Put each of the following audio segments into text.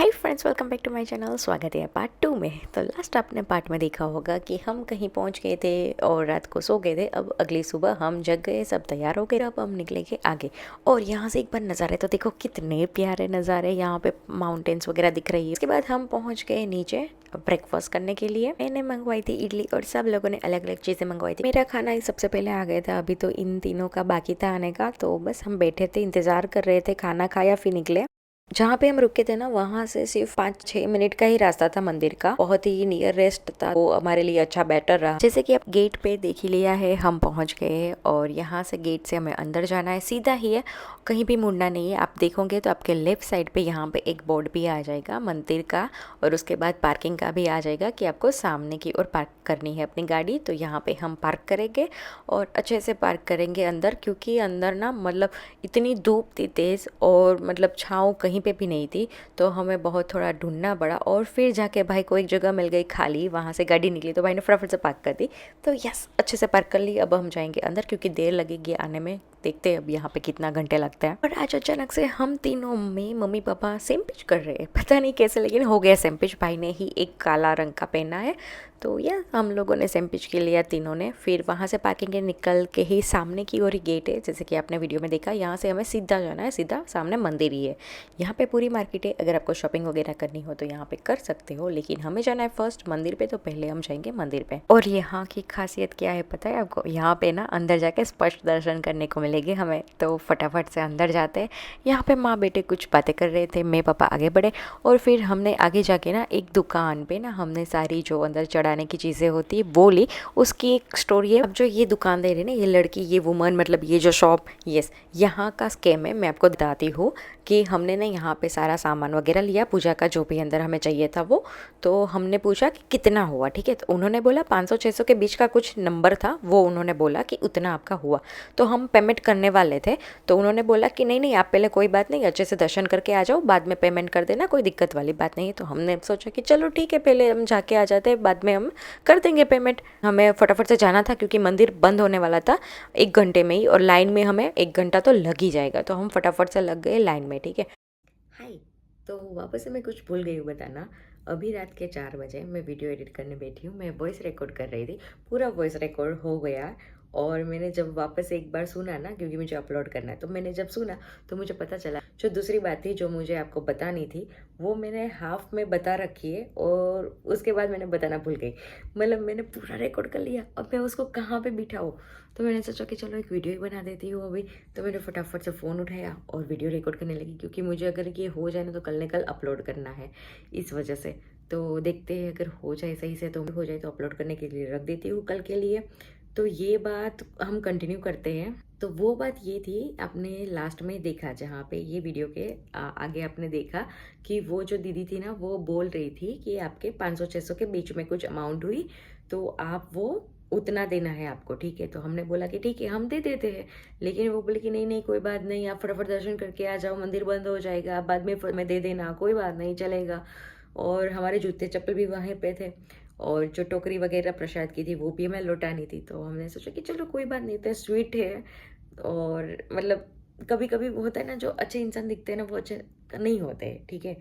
Hi friends, welcome back to my channel. स्वागत है part 2 में। तो लास्ट आपने पार्ट में देखा होगा कि हम कहीं पहुंच गए थे और रात को सो गए थे। अब अगली सुबह हम जग गए, सब तैयार हो गए, अब हम निकलेंगे आगे। और यहाँ से एक बार नज़ारे तो देखो, कितने प्यारे नज़ारे। यहाँ पे माउंटेन्स वगैरह दिख रही है। इसके बाद हम पहुँच गए नीचे ब्रेकफास्ट करने के लिए। मैंने मंगवाई थी इडली और सब लोगों ने अलग अलग चीज़ें मंगवाई थी। मेरा खाना ही सबसे पहले आ गया था। अभी तो इन तीनों का बाकी था आने का, तो बस हम बैठे थे, इंतज़ार कर रहे थे। खाना खाया फिर निकले। जहाँ पे हम रुके थे ना, वहाँ से सिर्फ 5-6 मिनट का ही रास्ता था मंदिर का। बहुत ही नियरेस्ट था, वो हमारे लिए अच्छा बेटर रहा। जैसे कि आप गेट पे देख ही लिया है, हम पहुँच गए और यहाँ से गेट से हमें अंदर जाना है। सीधा ही है, कहीं भी मुड़ना नहीं है। आप देखोगे तो आपके लेफ्ट साइड पे यहाँ पे एक बोर्ड भी आ जाएगा मंदिर का, और उसके बाद पार्किंग का भी आ जाएगा कि आपको सामने की ओर पार्क करनी है अपनी गाड़ी। तो यहाँ पे हम पार्क करेंगे और अच्छे से पार्क करेंगे अंदर, क्योंकि अंदर ना मतलब इतनी धूप थी तेज़, और मतलब छाँव कहीं पे भी नहीं थी। तो हमें बहुत थोड़ा ढूंढना पड़ा, और फिर जाके भाई को एक जगह मिल गई खाली, वहाँ से गाड़ी निकली तो भाई ने फटाफट से पार्क कर दी। तो यस, अच्छे से पार्क कर ली। अब हम जाएंगे अंदर, क्योंकि देर लगेगी आने में। देखते हैं अब यहाँ पे कितना घंटे लगता है। और आज अचानक से हम तीनों में मम्मी पापा सेम पिच कर रहे हैं, पता नहीं कैसे, लेकिन हो गया सेम पिच। भाई ने ही एक काला रंग का पहना है, तो यह हम लोगों ने सेम पिच के लिया तीनों ने। फिर वहाँ से पार्किंग के निकल के ही सामने की ओर ही गेट है, जैसे कि आपने वीडियो में देखा। यहाँ से हमें सीधा जाना है, सीधा सामने मंदिर ही है। यहाँ पे पूरी मार्केट है, अगर आपको शॉपिंग वगैरह करनी हो तो यहाँ पे कर सकते हो, लेकिन हमें जाना है फर्स्ट मंदिर पे, तो पहले हम जाएंगे मंदिर पे। और यहाँ की खासियत क्या है पता है आपको? यहाँ पे ना अंदर जाके स्पष्ट दर्शन करने को मिलेंगे हमें, तो फटाफट से अंदर जाते हैं। यहाँ पे माँ बेटे कुछ बातें कर रहे थे, मैं पापा आगे बढ़े, और फिर हमने आगे जाके ना एक दुकान पे ना हमने सारी जो अंदर चढ़ाने की चीज़ें होती है वो ली। उसकी एक स्टोरी है। अब जो ये दुकानदार है ना, ये लड़की, ये वुमन, मतलब ये जो शॉप, यस, यहाँ का स्कैम है। मैं आपको बताती हूँ कि हमने ना यहाँ पे सारा सामान वगैरह लिया, पूजा का जो भी अंदर हमें चाहिए था वो। तो हमने पूछा कि कितना हुआ, ठीक है, तो उन्होंने बोला 500-600 के बीच का कुछ नंबर था, वो उन्होंने बोला कि उतना आपका हुआ। तो हम पेमेंट करने वाले थे, तो उन्होंने बोला कि नहीं नहीं, आप पहले कोई बात नहीं, अच्छे से दर्शन करके आ जाओ, बाद में पेमेंट कर देना, कोई दिक्कत वाली बात नहीं है। तो हमने सोचा कि चलो ठीक है, पहले हम जाके आ जाते हैं, बाद में हम कर देंगे पेमेंट। हमें फटाफट से जाना था, क्योंकि मंदिर बंद होने वाला था 1 घंटे में ही, और लाइन में हमें 1 घंटा तो लग ही जाएगा। तो हम फटाफट से लग गए लाइन में, ठीक है। हाय, तो वापस से मैं कुछ भूल गई हूँ बताना। अभी रात के 4 बजे मैं वीडियो एडिट करने बैठी हूँ। मैं वॉइस रिकॉर्ड कर रही थी, पूरा वॉइस रिकॉर्ड हो गया। और मैंने जब वापस एक बार सुना ना, क्योंकि मुझे अपलोड करना है, तो मैंने जब सुना तो मुझे पता चला जो दूसरी बात थी जो मुझे आपको बतानी थी, वो मैंने हाफ में बता रखी है, और उसके बाद मैंने बताना भूल गई। मतलब मैंने पूरा रिकॉर्ड कर लिया, अब मैं उसको कहाँ पे बिठाऊँ। तो मैंने सोचा कि चलो एक वीडियो ही बना देती हूँ अभी। तो मैंने फटाफट से फ़ोन उठाया और वीडियो रिकॉर्ड करने लगी, क्योंकि मुझे अगर ये हो जाए ना तो कल ने कल अपलोड करना है, इस वजह से। तो देखते हैं, अगर हो जाए सही से तो हो जाए तो अपलोड करने के लिए रख देती हूँ कल के लिए। तो ये बात हम कंटिन्यू करते हैं। तो वो बात ये थी, आपने लास्ट में देखा जहाँ पे ये वीडियो के आगे आपने देखा कि वो जो दीदी थी ना, वो बोल रही थी कि आपके 500-600 के बीच में कुछ अमाउंट हुई, तो आप वो उतना देना है आपको, ठीक है। तो हमने बोला कि ठीक है, हम दे देते हैं। लेकिन वो बोले कि नहीं नहीं, कोई बात नहीं, आप फटाफट दर्शन करके आ जाओ, मंदिर बंद हो जाएगा, बाद में दे देना, कोई बात नहीं, चलेगा। और हमारे जूते चप्पल भी वहीं पे थे, और जो टोकरी वगैरह प्रसाद की थी वो भी हमें लौटानी थी। तो हमने सोचा कि चलो कोई बात नहीं, तो स्वीट है। और मतलब कभी कभी होता है ना, जो अच्छे इंसान दिखते हैं ना वो अच्छे नहीं होते, ठीक है।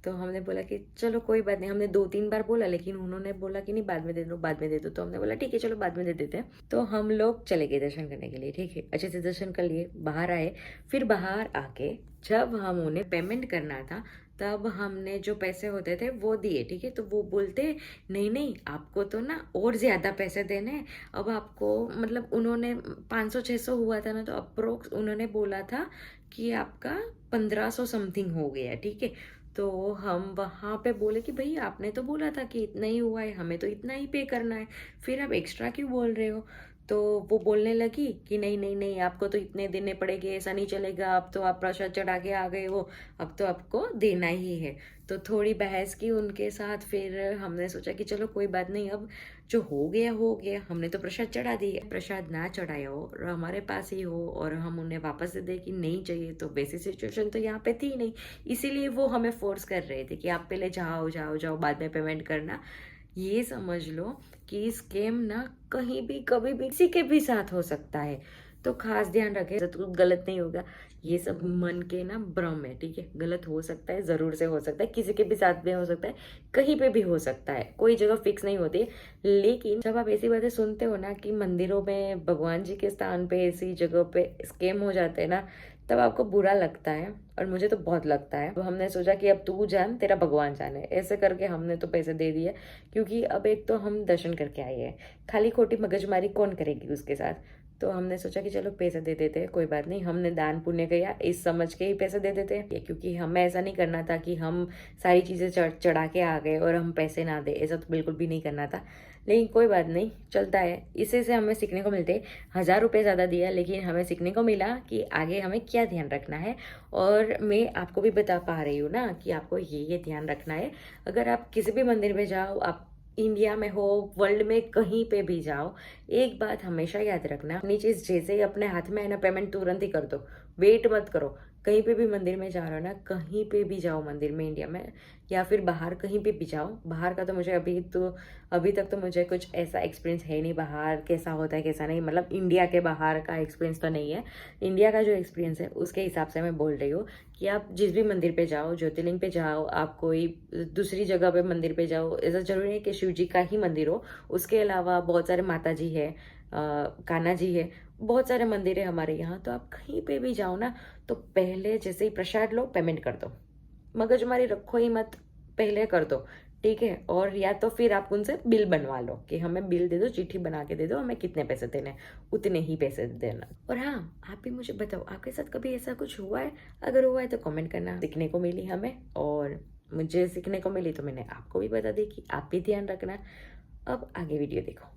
तो हमने बोला कि चलो कोई बात नहीं। हमने 2-3 बार बोला, लेकिन उन्होंने बोला कि नहीं, बाद में दे दो, बाद में दे दो। तो हमने बोला ठीक है, चलो बाद में दे देते हैं। तो हम लोग चले गए दर्शन करने के लिए, ठीक है। अच्छे से दर्शन कर लिए, बाहर आए। फिर बाहर आके जब हम उन्हें पेमेंट करना था, तब हमने जो पैसे होते थे वो दिए, ठीक है। तो वो बोलते नहीं नहीं, आपको तो ना और ज़्यादा पैसे देने हैं। अब आपको मतलब उन्होंने 500-600 हुआ था ना, तो अप्रोक्स उन्होंने बोला था कि आपका 1500 समथिंग हो गया, ठीक है। तो हम वहाँ पे बोले कि भाई आपने तो बोला था कि इतना ही हुआ है, हमें तो इतना ही पे करना है, फिर आप एक्स्ट्रा क्यों बोल रहे हो। तो वो बोलने लगी कि नहीं नहीं नहीं, आपको तो इतने देने पड़ेंगे, ऐसा नहीं चलेगा, अब तो आप प्रसाद चढ़ा के आ गए हो, अब तो आपको देना ही है। तो थोड़ी बहस की उनके साथ। फिर हमने सोचा कि चलो कोई बात नहीं, अब जो हो गया हो गया, हमने तो प्रसाद चढ़ा दिया। प्रसाद ना चढ़ाया हो और हमारे पास ही हो, और हम उन्हें वापस दे दें कि नहीं चाहिए, तो वैसी सिचुएशन तो यहाँ पे थी नहीं। इसीलिए वो हमें फोर्स कर रहे थे कि आप पहले जाओ जाओ जाओ, बाद में पेमेंट करना। ये समझ लो कि स्कैम ना कहीं भी कभी भी किसी के भी साथ हो सकता है। तो खास ध्यान रखें, तो गलत नहीं होगा। ये सब मन के ना भ्रम है, ठीक है। गलत हो सकता है, जरूर से हो सकता है, किसी के भी साथ में हो सकता है, कहीं पे भी हो सकता है, कोई जगह फिक्स नहीं होती। लेकिन जब आप ऐसी बातें सुनते हो ना कि मंदिरों में भगवान जी के स्थान पे ऐसी जगह पे स्कैम हो जाते हैं ना, तब आपको बुरा लगता है, और मुझे तो बहुत लगता है। तो हमने सोचा कि अब तू जान, तेरा भगवान जाने, ऐसे करके हमने तो पैसे दे दिए। क्योंकि अब एक तो हम दर्शन करके आए हैं, खाली खोटी मगजमारी कौन करेगी उसके साथ। तो हमने सोचा कि चलो पैसे दे देते हैं, कोई बात नहीं, हमने दान पुण्य किया इस समझ के ही पैसे दे देते हैं। क्योंकि हमें ऐसा नहीं करना था कि हम सारी चीज़ें चढ़ा के आ गए और हम पैसे ना दे, ऐसा तो बिल्कुल भी नहीं करना था। लेकिन कोई बात नहीं, चलता है। इसी से हमें सीखने को मिलते, 1000 रुपये ज़्यादा दिया, लेकिन हमें सीखने को मिला कि आगे हमें क्या ध्यान रखना है। और मैं आपको भी बता पा रही हूँ ना कि आपको ये ध्यान रखना है। अगर आप किसी भी मंदिर में जाओ, आप इंडिया में हो, वर्ल्ड में कहीं पे भी जाओ, एक बात हमेशा याद रखना, अपनी चीज़ जैसे ही अपने हाथ में है ना, पेमेंट तुरंत ही कर दो, वेट मत करो। कहीं पे भी मंदिर में जा रहे हो ना, कहीं पे भी जाओ मंदिर में, इंडिया में या फिर बाहर कहीं पे भी जाओ। बाहर का तो मुझे अभी तक तो मुझे कुछ ऐसा एक्सपीरियंस है नहीं, बाहर कैसा होता है कैसा नहीं, मतलब इंडिया के बाहर का एक्सपीरियंस तो नहीं है। इंडिया का जो एक्सपीरियंस है उसके हिसाब से मैं बोल रही हूँ कि आप जिस भी मंदिर पे जाओ, ज्योतिर्लिंग पे जाओ, आप कोई दूसरी जगह पे मंदिर पे जाओ, ऐसा जरूरी है कि शिव जी का ही मंदिर हो। उसके अलावा बहुत सारे माता जी है, कान्हा जी है, बहुत सारे मंदिर है हमारे यहाँ। तो आप कहीं पे भी जाओ ना, तो पहले जैसे ही प्रसाद लो, पेमेंट कर दो, मगजमारी रखो ही मत, पहले कर दो, ठीक है। और या तो फिर आप उनसे बिल बनवा लो कि हमें बिल दे दो, चिट्ठी बना के दे दो, हमें कितने पैसे देने हैं उतने ही पैसे देना। और हाँ, आप भी मुझे बताओ, आपके साथ कभी ऐसा कुछ हुआ है? अगर हुआ है तो कमेंट करना। सीखने को मिली हमें, और मुझे सीखने को मिली, तो मैंने आपको भी बता दी कि आप भी ध्यान रखना। अब आगे वीडियो देखो।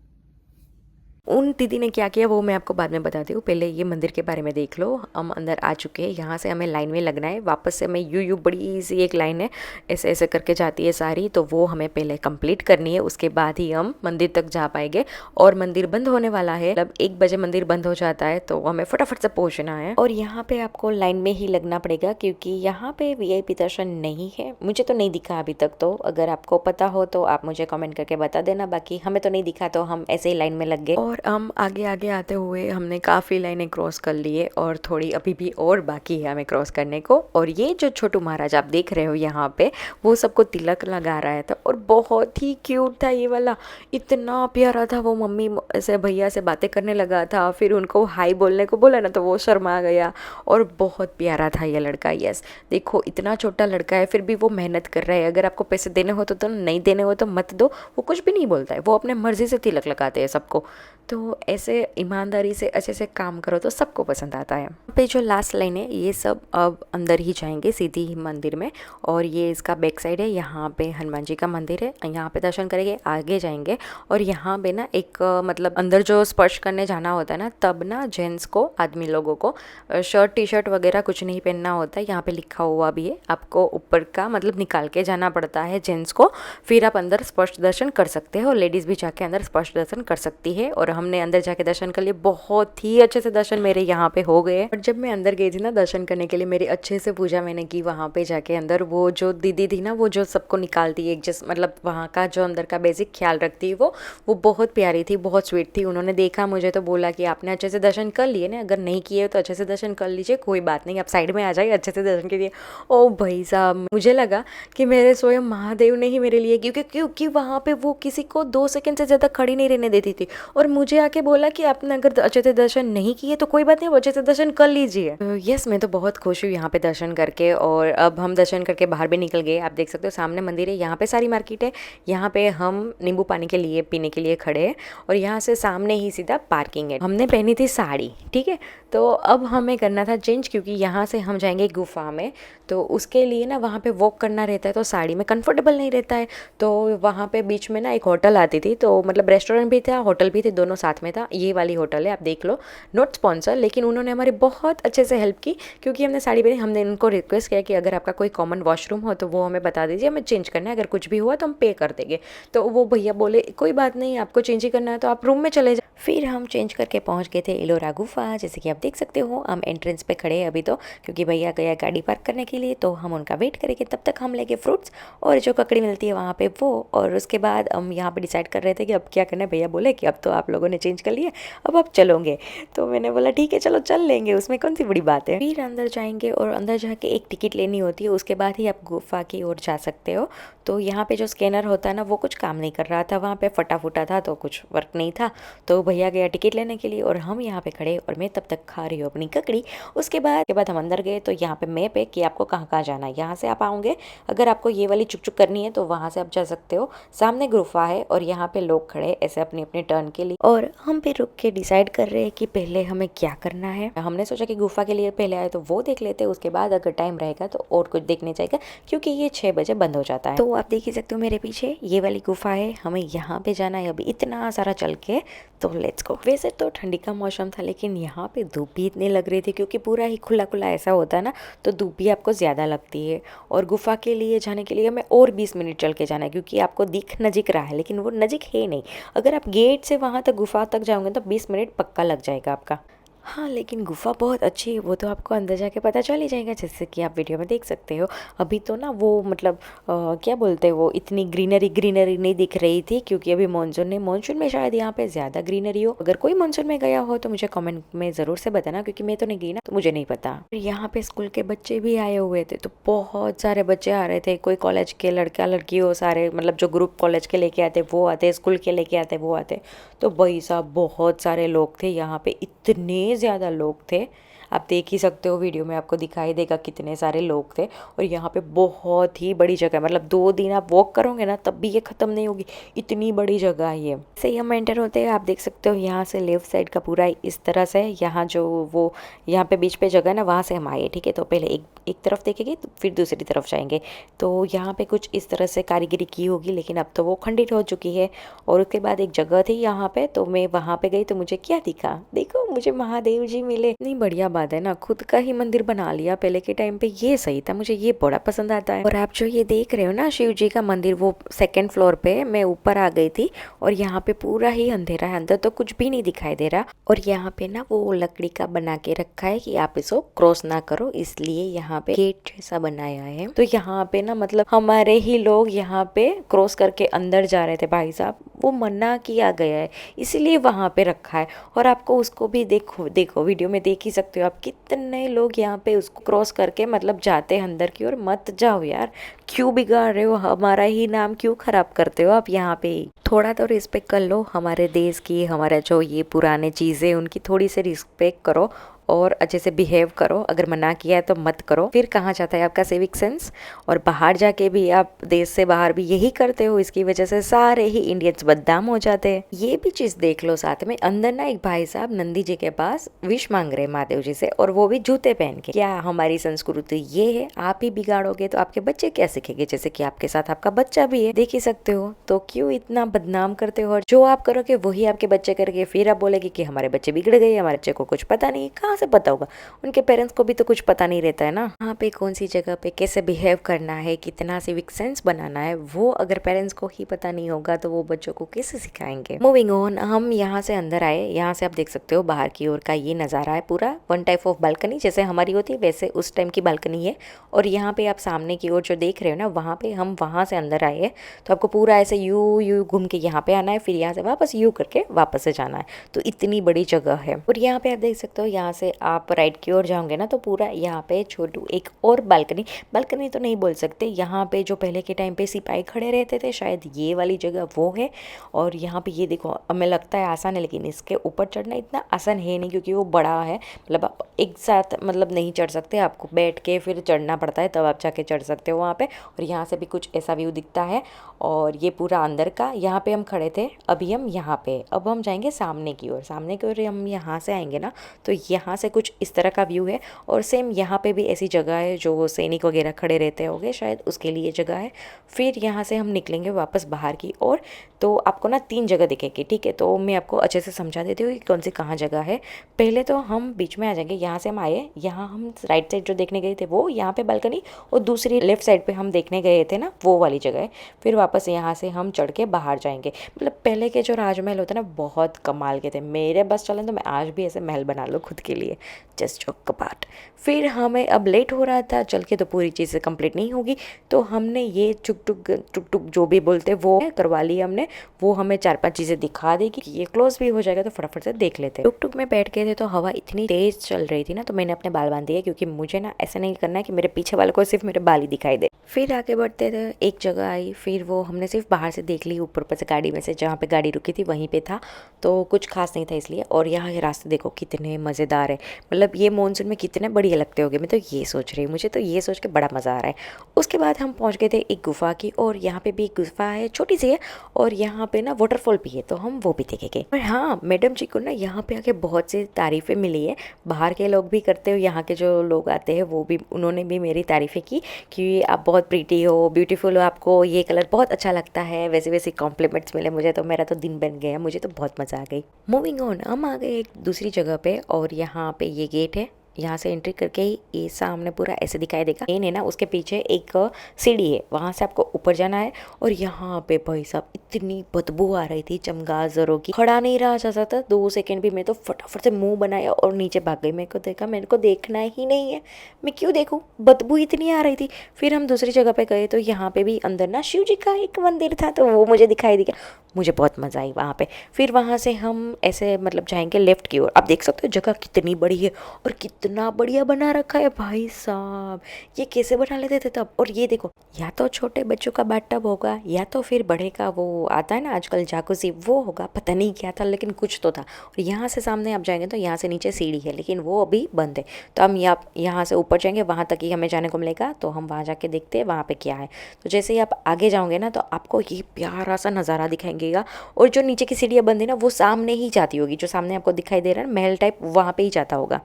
उन दीदी ने क्या किया वो मैं आपको बाद में बताती हूँ, पहले ये मंदिर के बारे में देख लो। हम अंदर आ चुके हैं, यहाँ से हमें लाइन में लगना है। वापस से हमें यू बड़ी सी एक लाइन है, ऐसे ऐसे करके जाती है सारी, तो वो हमें पहले कंप्लीट करनी है, उसके बाद ही हम मंदिर तक जा पाएंगे। और मंदिर बंद होने वाला है, मतलब 1 बजे मंदिर बंद हो जाता है, तो हमें फटाफट से पहुँचना है। और यहाँ पे आपको लाइन में ही लगना पड़ेगा, क्योंकि यहाँ पे VIP दर्शन नहीं है। मुझे तो नहीं दिखा अभी तक, तो अगर आपको पता हो तो आप मुझे कमेंट करके बता देना। बाकी हमें तो नहीं दिखा, तो हम ऐसे ही लाइन में लग गए। और हम आगे आगे आते हुए हमने काफ़ी लाइनें क्रॉस कर ली है, और थोड़ी अभी भी और बाकी है हमें क्रॉस करने को। और ये जो छोटू महाराज आप देख रहे हो यहाँ पे, वो सबको तिलक लगा रहा था, और बहुत ही क्यूट था ये वाला, इतना प्यारा था। वो मम्मी से भैया से बातें करने लगा था, फिर उनको हाई बोलने को बोला ना, तो वो शर्मा गया। और बहुत प्यारा था ये लड़का। यस, देखो इतना छोटा लड़का है, फिर भी वो मेहनत कर रहा है। अगर आपको पैसे देने हो तो नहीं देने हो तो मत दो, वो कुछ भी नहीं बोलता है, वो अपने मर्जी से तिलक लगाते हैं सबको। तो ऐसे ईमानदारी से अच्छे से काम करो तो सबको पसंद आता है। पे जो लास्ट लाइन है, ये सब अब अंदर ही जाएंगे सीधी ही मंदिर में। और ये इसका बैक साइड है, यहाँ पे हनुमान जी का मंदिर है, यहाँ पे दर्शन करेंगे, आगे जाएंगे। और यहाँ पे ना एक मतलब अंदर जो स्पर्श करने जाना होता है ना, तब ना जेंट्स को, आदमी लोगों को शर्ट टी-शर्ट वगैरह कुछ नहीं पहनना होता है। यहाँ पे लिखा हुआ भी है, आपको ऊपर का मतलब निकाल के जाना पड़ता है जेंट्स को, फिर आप अंदर स्पर्श दर्शन कर सकते हो। लेडीज़ भी जाके अंदर स्पर्श दर्शन कर सकती है। और हमने अंदर जाके दर्शन कर लिए, बहुत ही अच्छे से दर्शन मेरे यहाँ पे हो गए। और जब मैं अंदर गई थी ना दर्शन करने के लिए, मेरी अच्छे से पूजा मैंने की वहाँ पे जाके अंदर। वो जो दीदी थी ना, वो जो सबको निकालती है, जस्ट मतलब वहाँ का जो अंदर का बेसिक ख्याल रखती है, वो बहुत प्यारी थी, बहुत स्वीट थी। उन्होंने देखा मुझे तो बोला कि आपने अच्छे से दर्शन कर लिए ना, अगर नहीं किए तो अच्छे से दर्शन कर लीजिए, कोई बात नहीं, आप साइड में आ जाइए, अच्छे से दर्शन कीजिए। ओ भाई साहब, मुझे लगा कि मेरे स्वयं महादेव ने ही मेरे लिए, क्योंकि वहाँ पे वो किसी को 2 सेकंड से ज़्यादा खड़ी नहीं रहने देती थी। और मुझे आके बोला कि आपने अगर अच्छे से दर्शन नहीं किए तो कोई बात नहीं, अच्छे से दर्शन कर लीजिए। यस, मैं तो बहुत खुश हूँ यहाँ पे दर्शन करके। और अब हम दर्शन करके बाहर भी निकल गए। आप देख सकते हो सामने मंदिर है, यहाँ पे सारी मार्केट है, यहाँ पे हम नींबू पानी के लिए पीने के लिए खड़े हैं। और यहाँ से सामने ही सीधा पार्किंग है। हमने पहनी थी साड़ी, ठीक है। तो अब हमें करना था चेंज, क्योंकि यहाँ से हम जाएंगे गुफा में, तो उसके लिए ना वहाँ पे वॉक करना रहता है, तो साड़ी में कंफर्टेबल नहीं रहता है। तो वहाँ पे बीच में ना एक होटल आती थी, तो मतलब रेस्टोरेंट भी था, होटल भी थे, दोनों साथ में था। ये वाली होटल है, आप देख लो, नॉट स्पॉन्सर, लेकिन उन्होंने हमारी बहुत अच्छे से हेल्प की, क्योंकि हमने साड़ी पहनी। हमने उनको रिक्वेस्ट किया कि अगर आपका कोई कॉमन वॉशरूम हो तो वो हमें बता दीजिए, हमें चेंज करना है, अगर कुछ भी हुआ तो हम पे कर देंगे। तो वो भैया बोले कोई बात नहीं, आपको चेंज ही करना है तो आप रूम में चले जाओ। फिर हम चेंज करके पहुँच गए थे एलोरा गुफा। जैसे कि आप देख सकते हो, हम एंट्रेंस पे खड़े हैं अभी तो, क्योंकि भैया गया गाड़ी पार्क करने के लिए, तो हम उनका वेट करेंगे। तब तक हम लेंगे फ्रूट्स और जो ककड़ी मिलती है वहाँ पे वो। और उसके बाद हम यहाँ पे डिसाइड कर रहे थे कि अब क्या करना है। भैया बोले कि अब तो आप लोग लोगों ने चेंज कर लिया, अब आप चलोगे। तो मैंने बोला ठीक है चलो चल लेंगे, उसमें कौन सी बड़ी बात है। फिर अंदर जाएंगे और अंदर जाके एक टिकट लेनी होती है, उसके बाद ही आप गुफा की ओर जा सकते हो। तो यहाँ पे जो स्कैनर होता है ना वो कुछ काम नहीं कर रहा था, वहाँ पे फटा फूटा था तो कुछ वर्क नहीं था। तो भैया गया टिकट लेने के लिए और हम यहाँ पे खड़े और मैं तब तक खा रही हूँ अपनी ककड़ी। उसके बाद हम अंदर गए तो यहाँ पे मैप है कि आपको कहाँ कहाँ जाना है। यहाँ से आप आओगे, अगर आपको ये वाली चुक चुक करनी है तो वहाँ से आप जा सकते हो। सामने गुफा है और यहाँ पे लोग खड़े ऐसे अपने अपने टर्न के लिए, और हम पे रुक के डिसाइड कर रहे हैं कि पहले हमें क्या करना है। हमने सोचा कि गुफा के लिए पहले आए तो वो देख लेते, उसके बाद अगर टाइम रहेगा तो और कुछ देखने जाएगा, क्योंकि ये 6 बजे बंद हो जाता है। तो आप देख ही सकते हो मेरे पीछे ये वाली गुफा है, हमें यहाँ पे जाना है अभी इतना सारा चल के। तो लेट्स गो। वैसे तो ठंडी का मौसम था लेकिन यहाँ पे धूप भी इतनी लग रही थी, क्योंकि पूरा ही खुला खुला ऐसा होता है ना, तो धूप भी आपको ज़्यादा लगती है। और गुफा के लिए जाने के लिए हमें और 20 मिनट चल के जाना है, क्योंकि आपको दिख नजीक रहा है लेकिन वो नजीक है नहीं। अगर आप गेट से वहाँ तक गुफा तक जाओगे तो 20 मिनट पक्का लग जाएगा आपका। हाँ लेकिन गुफा बहुत अच्छी है, वो तो आपको अंदर जाके पता चल ही जाएगा, जैसे कि आप वीडियो में देख सकते हो। अभी तो ना वो मतलब क्या बोलते हैं, वो इतनी ग्रीनरी नहीं दिख रही थी, क्योंकि अभी मानसून में शायद यहाँ पे ज़्यादा ग्रीनरी हो। अगर कोई मानसून में गया हो तो मुझे कमेंट में ज़रूर से बताना, क्योंकि मैं तो नहीं गई ना, तो मुझे नहीं पता। यहाँ पे स्कूल के बच्चे भी आए हुए थे, तो बहुत सारे बच्चे आ रहे थे। कोई कॉलेज के लड़का लड़की हो, सारे मतलब जो ग्रुप कॉलेज के लेके आते वो आते, स्कूल के लेके आते वो आते। तो भाई साहब बहुत सारे लोग थे यहाँ पे, इतने ज़्यादा लोग थे। आप देख ही सकते हो वीडियो में, आपको दिखाई देगा कितने सारे लोग थे। और यहाँ पे बहुत ही बड़ी जगह है, मतलब 2 दिन आप वॉक करोगे ना तब भी ये ख़त्म नहीं होगी, इतनी बड़ी जगह है ये। से हम एंटर होते हैं, आप देख सकते हो यहाँ से लेफ्ट साइड का पूरा इस तरह से, यहाँ जो वो यहाँ पे बीच पे जगह है ना, वहाँ से हम आए। ठीक है, तो पहले एक तरफ देखेंगे तो फिर दूसरी तरफ जाएंगे। तो यहाँ पे कुछ इस तरह से कारीगरी की होगी, लेकिन अब तो वो खंडित हो चुकी है। और उसके बाद एक जगह थी यहाँ पे, तो मैं वहाँ पे गई तो मुझे क्या दिखा, देखो मुझे महादेव जी मिले। इतनी बढ़िया बात है ना, खुद का ही मंदिर बना लिया पहले के टाइम पे, ये सही था, मुझे ये बड़ा पसंद आता है। और आप जो ये देख रहे हो ना शिव जी का मंदिर, वो 2nd फ्लोर पे, मैं ऊपर आ गई थी और यहाँ पे पूरा ही अंधेरा है, अंदर तो कुछ भी नहीं दिखाई दे रहा। और यहाँ पे ना वो लकड़ी का बना के रखा है कि आप इसको क्रॉस ना करो, इसलिए यहाँ पे गेट जैसा बनाया है। तो यहाँ पे ना मतलब हमारे ही लोग यहाँ पे क्रॉस करके अंदर जा रहे थे, भाई साहब वो मना किया गया है इसीलिए वहाँ पे रखा है। और आपको उसको भी देखो वीडियो में देख ही सकते हो आप, कितने लोग यहाँ पे उसको क्रॉस करके मतलब जाते हैं अंदर की ओर। मत जाओ यार, क्यों बिगाड़ रहे हो, हमारा ही नाम क्यों खराब करते हो आप यहाँ पे। थोड़ा तो रिस्पेक्ट कर लो हमारे देश की, हमारे जो ये पुराने चीज़ें उनकी थोड़ी सी रिस्पेक्ट करो और अच्छे से बिहेव करो। अगर मना किया है तो मत करो, फिर कहाँ जाता है आपका सिविक सेंस। और बाहर जाके भी आप देश से बाहर भी यही करते हो, इसकी वजह से सारे ही इंडियंस बदनाम हो जाते हैं। ये भी चीज़ देख लो साथ में, अंदर ना एक भाई साहब नंदी जी के पास विश मांग रहे महादेव जी से, और वो भी जूते पहन के। क्या हमारी संस्कृति ये है, आप ही बिगाड़ोगे तो आपके बच्चे क्या सीखेंगे, जैसे कि आपके साथ आपका बच्चा भी है, देख ही सकते हो। तो क्यों इतना बदनाम करते हो, और जो आप करोगे वही आपके बच्चे करेंगे, फिर आप बोलेगे कि हमारे बच्चे बिगड़ गए, हमारे बच्चे को कुछ पता नहीं। कहाँ से पता होगा, उनके पेरेंट्स को भी तो कुछ पता नहीं रहता है ना, वहाँ पे कौन सी जगह पे कैसे बिहेव करना है, कितना सिविक सेंस बनाना है, वो अगर पेरेंट्स को ही पता नहीं होगा तो वो बच्चों को कैसे सिखाएंगे। मूविंग ऑन, हम यहाँ से अंदर आए, यहाँ से आप देख सकते हो बाहर की ओर का ये नज़ारा है पूरा। 1 टाइप ऑफ बालकनी जैसे हमारी होती है वैसे उस टाइम की बालकनी है। और यहाँ पे आप सामने की ओर जो देख रहे हो ना, वहाँ पे हम वहाँ से अंदर आए हैं। तो आपको पूरा ऐसे यू घूम के यहाँ पे आना है, फिर यहाँ से वापस यू करके वापस से जाना है। तो इतनी बड़ी जगह है। और यहाँ पे आप देख सकते हो, यहाँ से आप राइट की ओर जाओगे ना तो पूरा यहाँ पे छोटू एक और बालकनी तो नहीं बोल सकते, यहाँ पे जो पहले के टाइम पे सिपाही खड़े रहते थे, शायद ये वाली जगह वो है। और यहाँ पे ये देखो, हमें लगता है आसान है लेकिन इसके ऊपर चढ़ना इतना आसान है नहीं, क्योंकि वो बड़ा है। मतलब आप एक साथ मतलब नहीं चढ़ सकते, आपको बैठ के फिर चढ़ना पड़ता है, तब आप जाके चढ़ सकते हो वहाँ पे। और यहाँ से भी कुछ ऐसा व्यू दिखता है। और ये पूरा अंदर का, यहाँ पे हम खड़े थे, अभी हम यहाँ पे, अब हम जाएंगे सामने की ओर। हम यहाँ से आएंगे ना तो यहाँ से कुछ इस तरह का व्यू है। और सेम यहाँ पे भी ऐसी जगह है जो सैनिक वगैरह खड़े रहते होंगे, शायद उसके लिए जगह है। फिर यहाँ से हम निकलेंगे वापस बाहर की ओर, तो आपको ना 3 जगह दिखेगी। ठीक है, तो मैं आपको अच्छे से समझा देती हूँ कि कौन सी कहाँ जगह है। पहले तो हम बीच में आ जाएंगे, यहाँ से हम आए, यहाँ हम राइट साइड जो देखने गए थे वो यहाँ पे बालकनी, और दूसरी लेफ्ट साइड पे हम देखने गए थे ना वो वाली जगह है। फिर वापस यहाँ से हम चढ़ के बाहर जाएंगे। मतलब पहले के जो राजमहल होते हैं ना बहुत कमाल के थे, मेरे बस चले तो मैं आज भी ऐसे महल बना लूँ खुद के लिए। लिए, जस्ट जोक कपाट। फिर हमें अब लेट हो रहा था, चल के तो पूरी चीज़ें कंप्लीट नहीं होगी, तो हमने ये टुक टुक जो भी बोलते वो करवा ली हमने। वो हमें 4-5 चीज़ें दिखा देगी, ये क्लोज भी हो जाएगा तो फटाफट से देख लेते। टुक टुक में बैठ गए थे तो हवा इतनी तेज चल रही थी ना, तो मैंने अपने बाल बांध दिए, क्योंकि मुझे ना ऐसा नहीं करना है कि मेरे पीछे वालों को सिर्फ मेरे बाल ही दिखाई दे। फिर आगे बढ़ते थे, एक जगह आई, फिर वो हमने सिर्फ बाहर से देख ली, ऊपर से गाड़ी में से जहाँ पे गाड़ी रुकी थी वहीं पे था, तो कुछ खास नहीं था इसलिए। और यहाँ के रास्ते देखो कितने मज़ेदार है, मतलब ये मानसून में कितने बढ़िया लगते होंगे, मैं तो ये सोच रही हूँ, मुझे तो ये सोच के बड़ा मज़ा आ रहा है। उसके बाद हम पहुँच गए थे एक गुफा की, और यहाँ पे भी एक गुफा है, छोटी सी है, और यहाँ पे ना वाटरफॉल भी है, तो हम वो भी देखेंगे। और हाँ, मैडम जी को ना यहाँ पे आके बहुत सी तारीफ़ें मिली है, बाहर के लोग भी करते हो, यहाँ के जो लोग आते हैं वो भी, उन्होंने भी मेरी तारीफ़ें की कि आप बहुत प्रीटी हो, ब्यूटीफुल हो, आपको ये कलर बहुत अच्छा लगता है, वैसे वैसे कॉम्प्लीमेंट्स मिले मुझे, तो मेरा तो दिन बन गया, मुझे तो बहुत मज़ा आ गई। मूविंग ऑन, हम आ गए एक दूसरी जगह पे, और यहाँ पे ये गेट है, यहाँ से एंट्री करके ही ये सामने पूरा ऐसे दिखाई देगा। मेन है ना, उसके पीछे एक सीढ़ी है, वहाँ से आपको ऊपर जाना है। और यहाँ पे भाई साहब इतनी बदबू आ रही थी चमगादड़ों की, खड़ा नहीं रहा जा था 2 सेकंड भी। मैं तो फटाफट से मुंह बनाया और नीचे भाग गई। मेरे को देखा, मेरे को देखना ही नहीं है, मैं क्यों देखूँ, बदबू इतनी आ रही थी। फिर हम दूसरी जगह पे गए, तो यहाँ पे भी अंदर ना शिव जी का एक मंदिर था, तो वो मुझे दिखाई दिया, मुझे बहुत मज़ा आई वहाँ पे। फिर वहाँ से हम ऐसे मतलब जाएंगे लेफ्ट की ओर। आप देख सकते हो जगह कितनी बड़ी है, और कितना बढ़िया बना रखा है भाई साहब, ये कैसे बना लेते थे तब। और ये देखो, या तो छोटे बच्चों का बाथटब होगा, या तो फिर बड़े का वो आता है ना आजकल जाकुसी, वो होगा, पता नहीं क्या था, लेकिन कुछ तो था। और यहाँ से सामने आप जाएंगे तो यहाँ से नीचे सीढ़ी है, लेकिन वो अभी बंद है, तो हम यहाँ से ऊपर जाएंगे, वहाँ तक ही हमें जाने को मिलेगा, तो हम वहाँ जाके देखते हैं वहाँ पे क्या है। तो जैसे ही आप आगे जाओगे ना, तो आपको ये प्यारा सा नज़ारा दिखाएंगे, और जो नीचे की सीढ़ियाँ बंद है ना, वो सामने ही जाती होगी, जो सामने आपको दिखाई दे रहा है ना महल टाइप, वहाँ पे ही जाता होगा।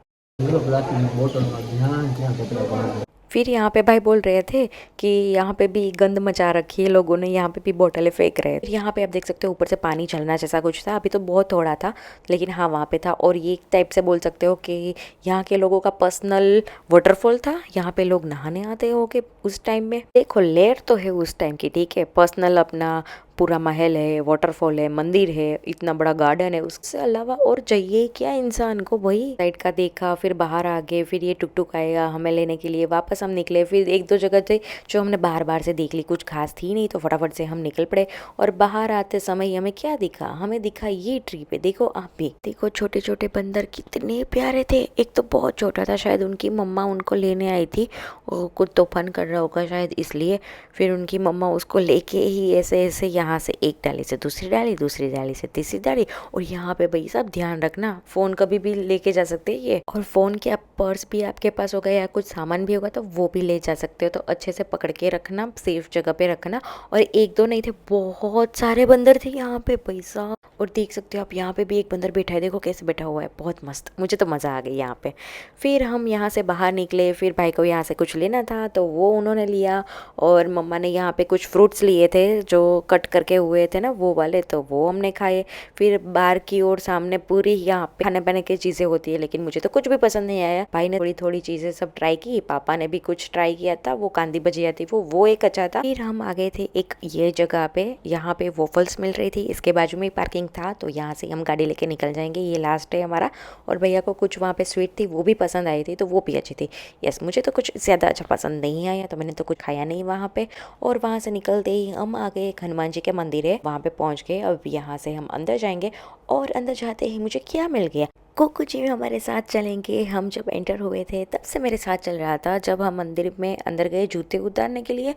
फिर यहाँ पे भाई बोल रहे थे कि यहाँ पे भी गंद मचा रखी है लोगों ने, यहाँ पे भी बोतलें फेंक रहे हैं। यहाँ पे आप देख सकते हो ऊपर से पानी चलना जैसा कुछ था, अभी तो बहुत थोड़ा था, लेकिन हाँ वहाँ पे था। और ये एक टाइप से बोल सकते हो कि यहाँ के लोगों का पर्सनल वाटरफॉल था, यहाँ पे लोग नहाने आते हो के उस टाइम में। देखो लेयर तो है उस टाइम की, ठीक है, पर्सनल अपना पूरा महल है, वाटरफॉल है, मंदिर है, इतना बड़ा गार्डन है, उससे अलावा और चाहिए क्या इंसान को। वही साइड का देखा, फिर बाहर आ गए, फिर ये टुक टुक आएगा हमें लेने के लिए, वापस हम निकले। फिर 1-2 जगह थे जो हमने बार बार से देख ली, कुछ खास थी नहीं, तो फटाफट से हम निकल पड़े। और बाहर आते समय हमें क्या दिखा, हमें दिखा ये ट्री पे, देखो आप भी देखो, छोटे छोटे बंदर कितने प्यारे थे। एक तो बहुत छोटा था, शायद उनकी मम्मा उनको लेने आई थी, और कुछ तोफान कर रहा होगा शायद इसलिए। फिर उनकी मम्मा उसको लेके ही ऐसे ऐसे यहाँ से एक डाली से दूसरी डाली, दूसरी डाली से तीसरी डाली। और यहाँ पे भाई साहब ध्यान रखना, फ़ोन कभी भी लेके जा सकते हैं ये, और फ़ोन के आप पर्स भी आपके पास होगा या कुछ सामान भी होगा तो वो भी ले जा सकते हो, तो अच्छे से पकड़ के रखना, सेफ जगह पे रखना। और 1-2 नहीं थे, बहुत सारे बंदर थे यहाँ पे भाई साहब। और देख सकते हो आप, यहाँ पे भी एक बंदर बैठा है, देखो कैसे बैठा हुआ है, बहुत मस्त, मुझे तो मज़ा आ गई यहाँ पे। फिर हम यहाँ से बाहर निकले, फिर भाई को यहाँ से कुछ लेना था तो वो उन्होंने लिया, और मम्मा ने यहाँ पे कुछ फ्रूट्स लिए थे जो कट करके हुए थे ना वो वाले, तो वो हमने खाए। फिर बाहर की ओर सामने पूरी यहाँ पे खाने पीने की चीज़ें होती है, लेकिन मुझे तो कुछ भी पसंद नहीं आया। भाई ने थोड़ी थोड़ी चीज़ें सब ट्राई की, पापा ने भी कुछ ट्राई किया था, वो कांदी भजिया थी, वो एक अच्छा था। फिर हम आ गए थे एक ये जगह पे, यहाँ पे वॉफल्स मिल रही थी, इसके बाजू में पार्किंग था, तो यहाँ से हम गाड़ी लेके निकल जाएंगे, ये लास्ट है हमारा। और भैया को कुछ वहाँ पे स्वीट थी, वो भी पसंद आई थी, तो वो भी अच्छी थी। यस, मुझे तो कुछ ज़्यादा अच्छा पसंद नहीं आया, तो मैंने तो कुछ खाया नहीं वहाँ पे। और वहाँ से निकलते ही हम आ गए, हनुमान जी के मंदिर है, वहाँ पे पहुँच गए। अब यहाँ से हम अंदर जाएंगे, और अंदर जाते ही मुझे क्या मिल गया, कोको जी हमारे साथ चलेंगे। हम जब एंटर हुए थे तब से मेरे साथ चल रहा था, जब हम मंदिर में अंदर गए जूते उतारने के लिए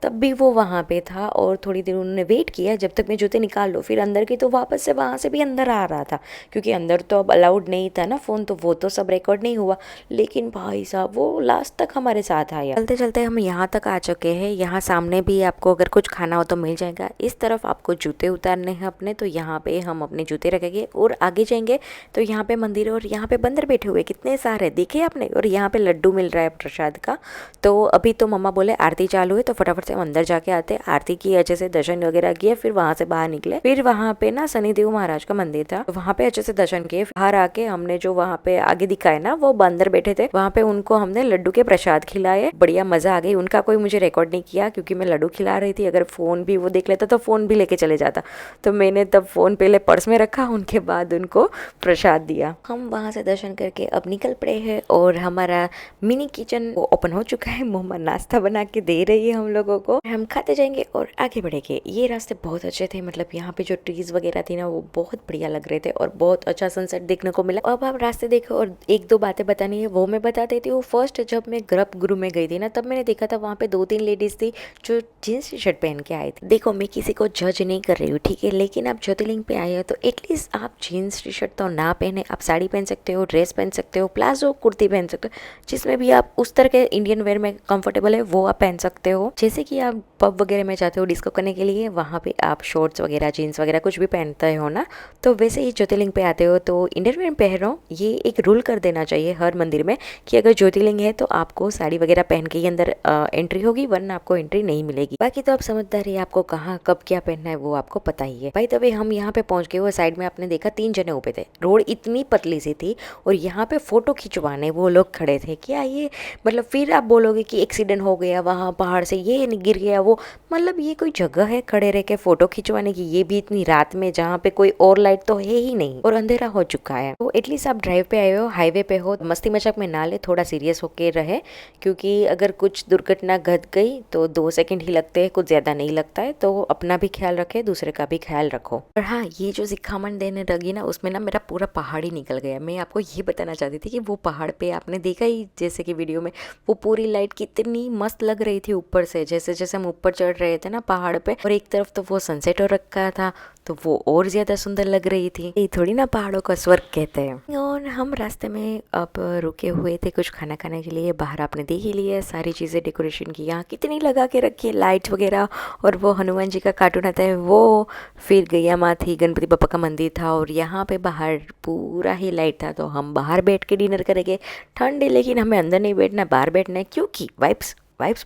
तब भी वो वहाँ पे था, और थोड़ी देर उन्होंने वेट किया जब तक मैं जूते निकाल लो, फिर अंदर की, तो वापस से वहाँ से भी अंदर आ रहा था, क्योंकि अंदर तो अब अलाउड नहीं था ना फ़ोन, तो वो तो सब रिकॉर्ड नहीं हुआ। लेकिन भाई साहब वो लास्ट तक हमारे साथ आया। चलते चलते हम यहाँ तक आ चुके हैं, यहाँ सामने भी आपको अगर कुछ खाना हो तो मिल जाएगा। इस तरफ आपको जूते उतारने हैं अपने, तो यहाँ पे हम अपने जूते रखेंगे, और आगे जाएंगे तो यहाँ पे मंदिर है, और यहाँ पे बंदर बैठे हुए कितने सारे देखे आपने, और यहाँ पे लड्डू मिल रहा है प्रसाद का। तो अभी तो मम्मा बोले आरती चालू है, तो फटाफट से से अंदर जाके आते, आरती की, अच्छे से दर्शन वगैरह किए, फिर वहां से बाहर निकले। फिर वहां पे ना शनिदेव महाराज का मंदिर था, वहां पे अच्छे से दर्शन किए। बाहर आके हमने जो वहां पे आगे दिखाए ना, वो बंदर बैठे थे, वहां पे उनको हमने लड्डू के प्रसाद खिलाए। बढ़िया मजा आ गई। उनका कोई मुझे रिकॉर्ड नहीं किया क्योंकि मैं लड्डू खिला रही थी। अगर फोन भी वो देख लेता तो फोन भी लेके चले जाता, तो मैंने तब फोन पहले पर्स में रखा, उनके बाद उनको प्रसाद दिया। हम वहां से दर्शन करके अब निकल पड़े हैं और हमारा मिनी किचन ओपन हो चुका है। मोहम्मद नाश्ता बना के दे रही है हम लोगों को, हम खाते जाएंगे और आगे बढ़ेंगे। ये रास्ते बहुत अच्छे थे, मतलब यहाँ पे जो ट्रीज वगैरह थी ना, वो बहुत बढ़िया लग रहे थे और बहुत अच्छा सनसेट देखने को मिला। अब आप रास्ते देखो और एक दो बातें बतानी है वो मैं बता देती हूँ। फर्स्ट, जब मैं गर्भगृह में गई थी ना, तब मैंने देखा था वहाँ पे 2-3 लेडीज थी जो जीन्स टी शर्ट पहन के आई थी। देखो, मैं किसी को जज नहीं कर रही हूँ, ठीक है, लेकिन आप ज्योतिर्लिंग पे आए हो तो एटलीस्ट आप जीन्स टी शर्ट तो ना पहने, आप साड़ी पहन सकते हो, ड्रेस पहन सकते हो, प्लाजो कुर्ती पहन सकते हो, जिसमें भी आप उस तरह के इंडियन वेयर में कंफर्टेबल है वो आप पहन सकते हो। जैसे कि आप पब वगैरह में जाते हो डिस्को करने के लिए, वहाँ पे आप शॉर्ट्स वगैरह, जीन्स वगैरह कुछ भी पहनते हो ना, तो वैसे ही ज्योतिर्लिंग पे आते हो तो इंडियन वेयर पहनो। ये एक रूल कर देना चाहिए हर मंदिर में कि अगर ज्योतिर्लिंग है तो आपको साड़ी वगैरह पहन के ही अंदर एंट्री होगी, वरना आपको एंट्री नहीं मिलेगी। बाकी तो आप समझदार है, आपको कहाँ कब क्या पहनना है वो आपको पता ही है। भाई तभी हम यहाँ पे पहुंच गए। वो साइड में आपने देखा 3 जने ऊपर थे, रोड इतनी पतली सी थी और यहाँ पे फोटो खिंचवाने वो लोग खड़े थे। क्या ये मतलब फिर आप बोलोगे कि एक्सीडेंट हो गया वहाँ पहाड़ से, ये गिर गया वो, मतलब ये कोई जगह है खड़े रह के फोटो खिंचवाने की? ये भी इतनी रात में जहाँ पे कोई और लाइट तो है ही नहीं और अंधेरा हो चुका है। तो एटलीस्ट आप ड्राइव पे आए हो, हाईवे पे हो, मस्ती मजाक में ना ले, थोड़ा सीरियस होके रहे, क्योंकि अगर कुछ दुर्घटना घट गई तो 2 सेकंड ही लगते हैं, कुछ ज्यादा नहीं लगता है। तो अपना भी ख्याल रखे, दूसरे का भी ख्याल रखो। और हाँ, ये जो सिखामन देने लगी ना, उसमें ना मेरा पूरा पहाड़ ही निकल गया। मैं आपको ये बताना चाहती थी कि वो पहाड़ पे आपने देखा ही जैसे कि वीडियो में, वो पूरी लाइट कितनी मस्त लग रही थी ऊपर से। जैसे जैसे हम ऊपर चढ़ रहे थे ना पहाड़ पे, और एक तरफ तो वो सनसेट हो रखा था तो वो और ज्यादा सुंदर लग रही थी। ये थोड़ी ना पहाड़ों का स्वर्ग कहते हैं। और हम रास्ते में अब रुके हुए थे कुछ खाना खाने के लिए। बाहर आपने देख ही लिया सारी चीजें डेकोरेशन की, यहाँ कितनी लगा के रखी है लाइट वगैरह, और वो हनुमान जी का कार्टून आता है वो, फिर गैया माँ थी, गणपति बप्पा का मंदिर था, और यहाँ पे बाहर पूरा ही लाइट था। तो हम बाहर बैठ के डिनर करेंगे। ठंड है लेकिन हमें अंदर नहीं बैठना, बाहर बैठना है, क्योंकि वाइब्स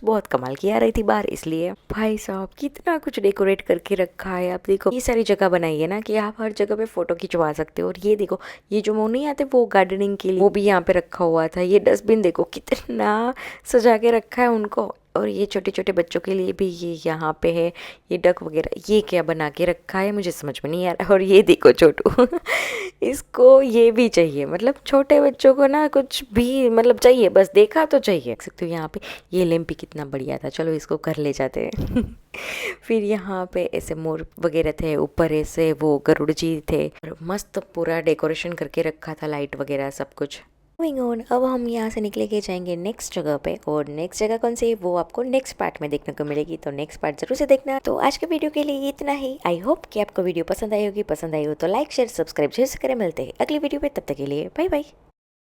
बहुत कमाल की आ रही थी बाहर, इसलिए। भाई साहब कितना कुछ डेकोरेट करके रखा है। आप देखो, ये सारी जगह बनाई है ना कि आप हर जगह पे फोटो खिंचवा सकते हो। और ये देखो, ये जो वो नहीं आते वो गार्डनिंग के लिए, वो भी यहाँ पे रखा हुआ था। ये डस्टबिन देखो कितना सजा के रखा है उनको। और ये छोटे छोटे बच्चों के लिए भी ये यहाँ पे है, ये डक वगैरह, ये क्या बना के रखा है मुझे समझ में नहीं आ रहा। और ये देखो छोटू इसको ये भी चाहिए, मतलब छोटे बच्चों को ना कुछ भी मतलब चाहिए, बस देखा तो चाहिए। देख सकते हो यहाँ पे ये लैंप भी कितना बढ़िया था, चलो इसको कर ले जाते हैं फिर यहाँ पे ऐसे मोर वगैरह थे, ऊपर ऐसे वो गरुड़ जी थे, और मस्त पूरा डेकोरेशन करके रखा था, लाइट वगैरह सब कुछ। मूविंग ऑन, अब हम यहाँ से निकले के जाएंगे नेक्स्ट जगह पे, और नेक्स्ट जगह कौन सी है वो आपको नेक्स्ट पार्ट में देखने को मिलेगी, तो नेक्स्ट पार्ट जरूर से देखना। तो आज के वीडियो के लिए इतना ही। आई होप कि आपको वीडियो पसंद आई होगी। पसंद आई हो तो लाइक शेयर सब्सक्राइब जरूर से करें। मिलते हैं अगली वीडियो पे, तब तक के लिए बाय बाय।